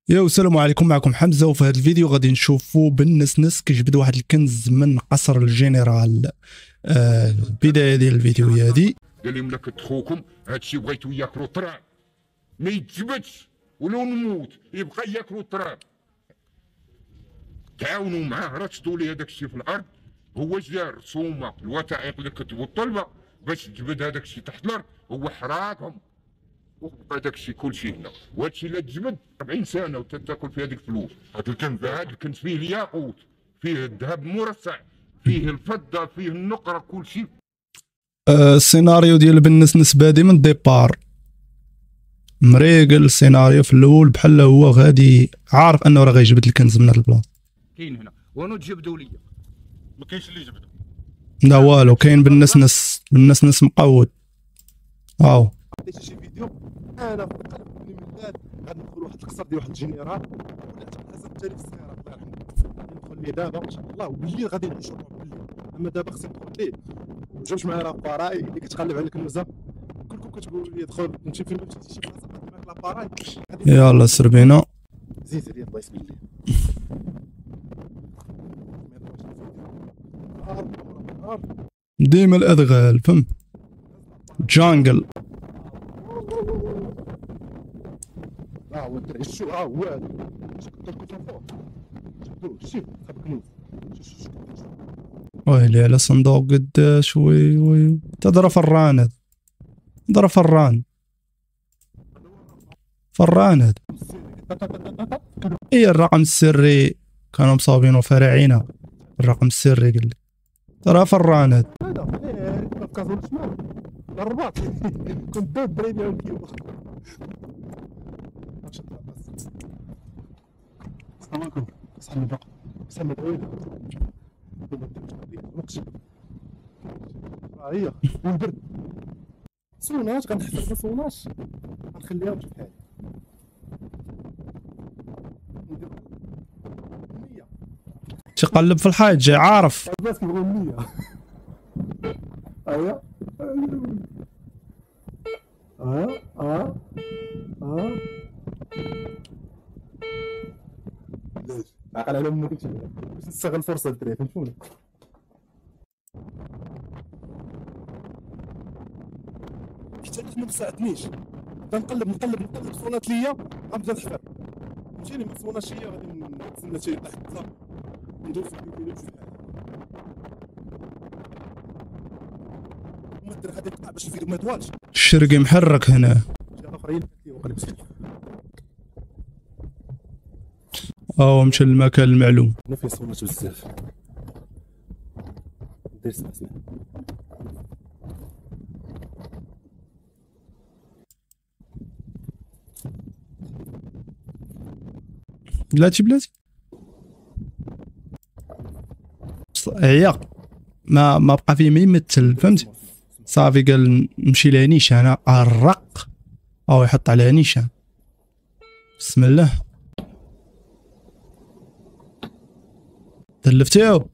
يا السلام عليكم، معكم حمزه. وفي هذا الفيديو غادي نشوفوا بالنسنس كيجبد واحد الكنز من قصر الجنرال. البدايه ديال الفيديو هي هذه. قال لهم لك خوكم هادشي بغيتو ياكلوا التراب ما يتجبدش ولو نموت يبقى ياكلوا التراب. تعاونوا معاه رشدوا ليه هذاك الشيء في الارض. هو جا رسومه الوثائق اللي كتبوا الطلبه باش تجبد هذاك الشيء تحت الارض، هو حراقهم وبقى داك الشيء كلشي هنا. وهذا الشيء لا تجبد 40 سنه وتاكل في هذيك الفلوس. هذا الكنز فيه الياقوت، فيه الذهب المرصع، فيه الفضه، فيه النقره، كلشي. السيناريو ديال بالنسنس بادي من الديبار مريقل. السيناريو في الاول بحال هو غادي عارف انه راه غيجبد الكنز من هذا البلاصه. كاين هنا وانا تجبدوا ليا، ما كاينش اللي يجبدوا، لا والو. كاين بالنسنس مقود. عطيت شي فيديو انا في القلب من بعد غادي ندخل واحد القصر ديال واحد الجنرال ولا حسب التاريخ الصغيره الله يرحمه. ندخل ليه دابا ان شاء الله، وبالليل غادي نعيشوا بالليل. اما دابا خصك تدخل ليه وجوج معنا لاباراي اللي كتقلب على الكنوزه. كلكم كتقولوا لي دخل نمشي فين مشيتي شي بلاصه معاك لاباراي. يلا سر بينا. زيد لي الله يسمح لي. ديما الادغال فهمت. جانجل. هو الدرعي شو هو هذا كنت فوق شوف شوف خاب كنوز. ويلي على صندوق قداش. وي تضرب فران. هذا ضرب فران هذا. اي الرقم السري كانوا مصابينه فرعينا. الرقم السري قال لي ترى فران هذا. هذا في كازون الشمال الرباط كنت داب بريمي عندي السلام عليكم. صحن بقى سمد وين نقش هي والبرد صوناش غنحفر ما صوناش غنخليها بحال تقلب في الحيط جاي عارف. الناس كيبغيو النية. ايوا عقل على امك باش نستغل الفرصه الدراري فهمتوني. حتى ما ساعدنيش نقلب صونات ليا غنبدا نحفر فهمتيني. ما صوناش هي غادي نتسنى شي لحظه ندوز في الفيديو بشوف حاجه وما غادي نقطع باش الفيديو ما يطولش. الشرقي محرك هنا. مشى للمكان المعلوم. انا في صونات بزاف دير سمع بلاتي عيا ما بقى فيه ما يمثل فهمت. صافي قال نمشي لها نيشان الرق او يحط عليها نيشان. بسم الله تلفتيو.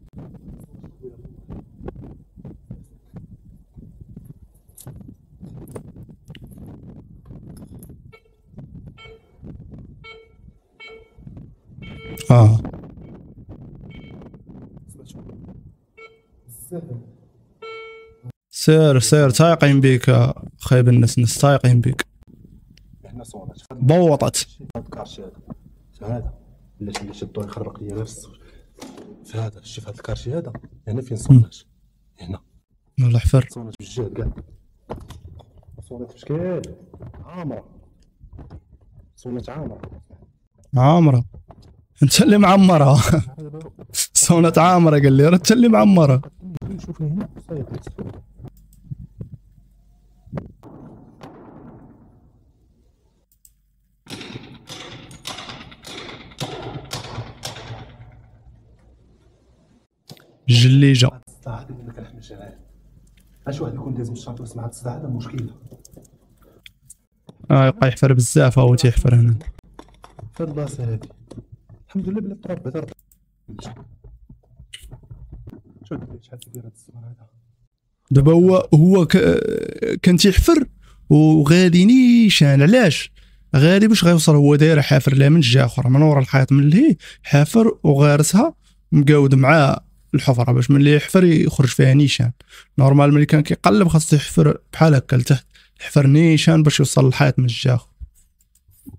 سير تايقين بيك خايب الناس تايقين بيك. احنا صونات بوطت الكارشي هذا اللي شدوه يخرق لي غير الصوت. هذا شوف هذا الكارشي هذا هنا فين صونات هنا والله حفر صونات بالجهد كاع صونات بشكل عامره. صونات عامره. انت اللي معمرها. صونة عامره قال لي انت اللي معمرها. شوف هنا جليجه. الصداع هذا اللي كنحمل شي اش واحد يكون داز من الشاطئ وسمع الصداع هذا مشكله. يبقى يحفر بزاف هو تيحفر هنا في البلاصه هذه. الحمد لله بلا التراب هذا. شوف شحال كبير هذا الزمر هذا. دابا هو كان تيحفر وغادي نيشان. علاش غادي باش غيوصل هو داير حافر لها من جهه اخرى من ورا الحيط، من اللي حافر وغارسها مقاود مع الحفره باش ملي يحفر يخرج فيها نيشان. نورمال ملي كان كيقلب خاصو يحفر بحال هكا لتحت، يحفر نيشان باش يوصل للحيط من الجهه.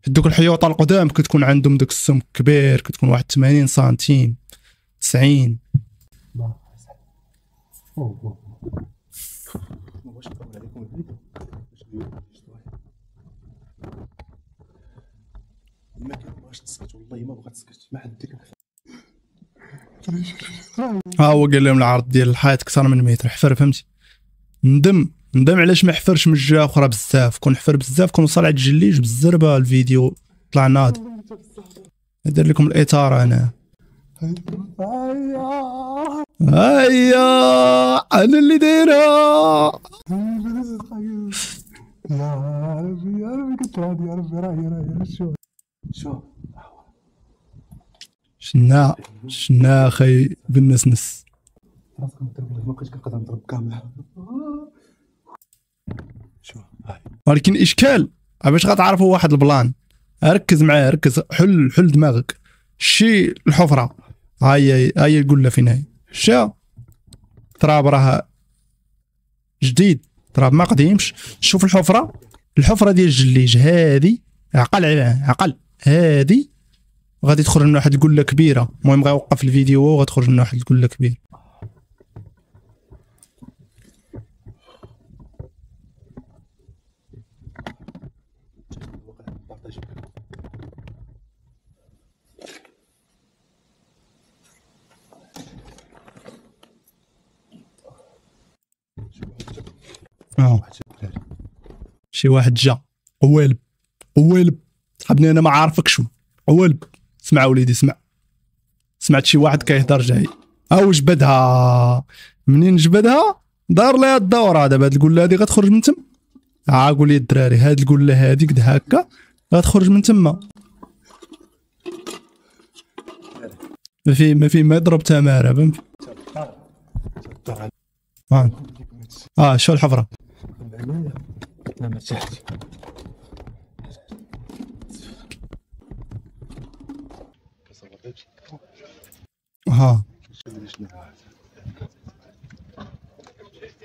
دوك الحيوطه القدام كتكون عندهم داك السمك كبير، كتكون واحد 80 سنتيم 90. ما كنبغيش تسكت والله ما بغات تسكت ما حد ديك ها هو قال لهم العرض ديال الحيط اكثر من متر، حفر فهمتي. ندم علاش ما حفرش من جهه اخرى بزاف، كون حفر بزاف كون وصل عند الجليج بالزربه الفيديو طلع ناضي. ندير لكم الاطار انا. هيا انا اللي دايرها. يا ربي كنت هادي يا ربي راهي شو شنا اخي بالنسنس. راسكم والله ما بقيتش كنقدر نضرب كامل. شو هاي ولكن اشكال باش غتعرفوا واحد البلان، ركز معاه ركز، حل دماغك. شي الحفره هاي القله فين هي شا تراب راه جديد، تراب ما قديمش. شوف الحفره ديال الجليج هادي عقل عليها عقل، هادي غادي تخرج من واحد القله كبيره. المهم غيوقف الفيديو وغتخرج من واحد القله كبيره. شي واحد جا قوالب صاحبني انا ما عارفكش قوالب. اسمع وليدي سمعت شي واحد كيهضر جاي او جبدها. منين جبدها دار لها الدوره. دابا هاد القله هادي غتخرج من تما. قول لي الدراري هاد القله هادي قد هكا غتخرج من تما. ما يضرب تماره فهمت. شو الحفره لا ما تشحش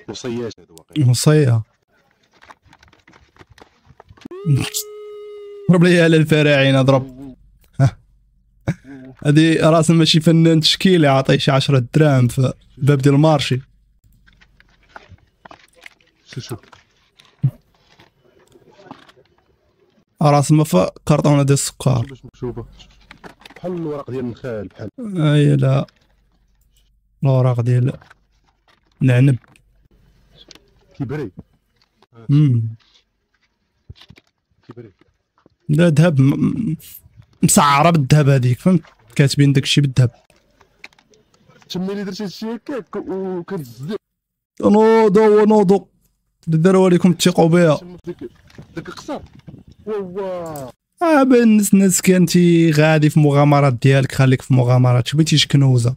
وصياش هذا واقع وصيه ضرب لي على الفراعنه ضرب. هذه راس ماشي فنان تشكيلي عطيه شي 10 دراهم في باب ديال المارشي. شوف راس ما في كرطونه ديال السكر باش مكتوبه بحال الورق ديال النخال بحال. اي لا الوراق ديال العنب كيبري كيبري. لا ذهب مسعره بالذهب هذيك فهمت، كاتبين داكشي بالذهب. تما اللي درتي هادشي هكاك وكتزيد نوضو داروا لكم تثقوا بها. داك القصر واه بالناس كنتي غادي في مغامرات ديالك خليك في مغامرات. بغيتي شي كنوزه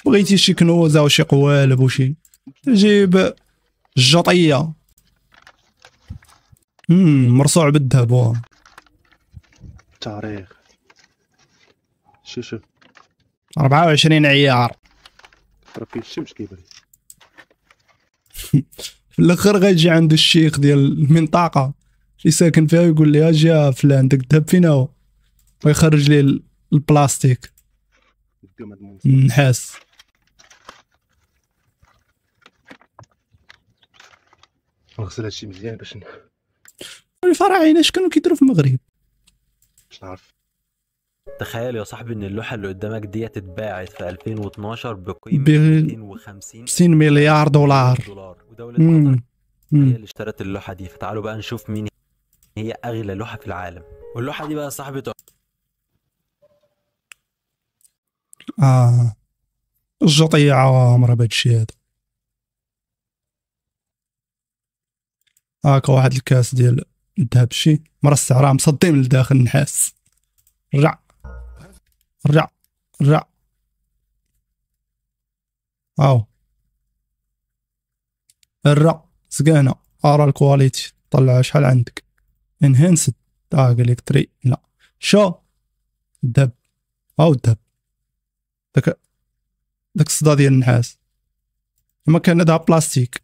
بغيتي شي كنوزه وشي قوالب وشي جيب الجطيه مرصوع بالذهب. تاريخ شوف 24 عيار. راه فيه الشمس كيبري. في الاخر غيجي عند الشيخ ديال المنطقه اللي ساكن فيها يقول لي اجي فلان داك الذهب فين هو، ويخرج لي البلاستيك النحاس. نغسل هادشي مزيان باش الفراعنه اش كانوا كيديروا في المغرب باش نعرف. تخيل يا صاحبي ان اللوحه اللي قدامك ديت اتباعت في 2012 بقيمه 250 مليار دولار. ودوله قطر هي اللي اشترت اللوحه دي. فتعالوا بقى نشوف مين هي اغلى لوحه في العالم. واللوحه دي بقى يا صاحبي الجطيه عوامره بهادشي هذا. هاكا واحد الكاس ديال الذهب شي مرصع راه مصدي من الداخل النحاس. رجع الرا سقانا ارا الكواليتي طلع شحال عندك انهانسد طاق الكتري لا شو الذهب او الذهب داك الصدا ديال النحاس اما كان هذا بلاستيك.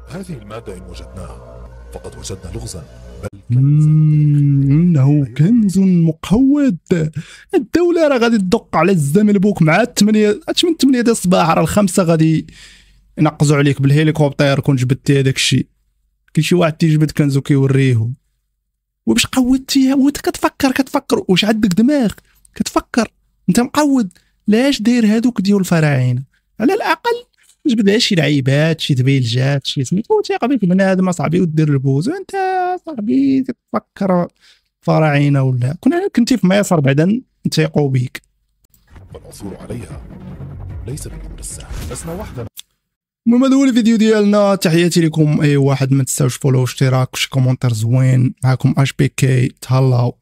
هذه المادة إن وجدناها فقد وجدنا لغزا بل انه كنز مقود. الدولة راه غادي تدق على الزمن بوك مع 8 ديال الصباح راه 5 غادي ينقزوا عليك بالهليكوبتر كون جبدتي هذاك الشيء. كاين شي واحد تيجبد كنز وكيوريه وباش قودتيها وانت كتفكر واش عندك دماغ كتفكر انت مقود لاش داير هذوك ديال الفراعنه. على الاقل جبدها شي لعيبات شي دبيلجات شي سميتو تيق بك بنادم اصاحبي ودير البوز وانت صاحبي كتفكر فراعنه ولا كنتي في مصر بعدا نتيقوا بيك. والعثور عليها ليس بالأمر السهل لسنا وحدنا. المهم هذا هو الفيديو ديالنا. تحياتي لكم اي واحد، ما تنساوش فولو واشتراك وشي كومونتير زوين. معكم HBK تهلاو.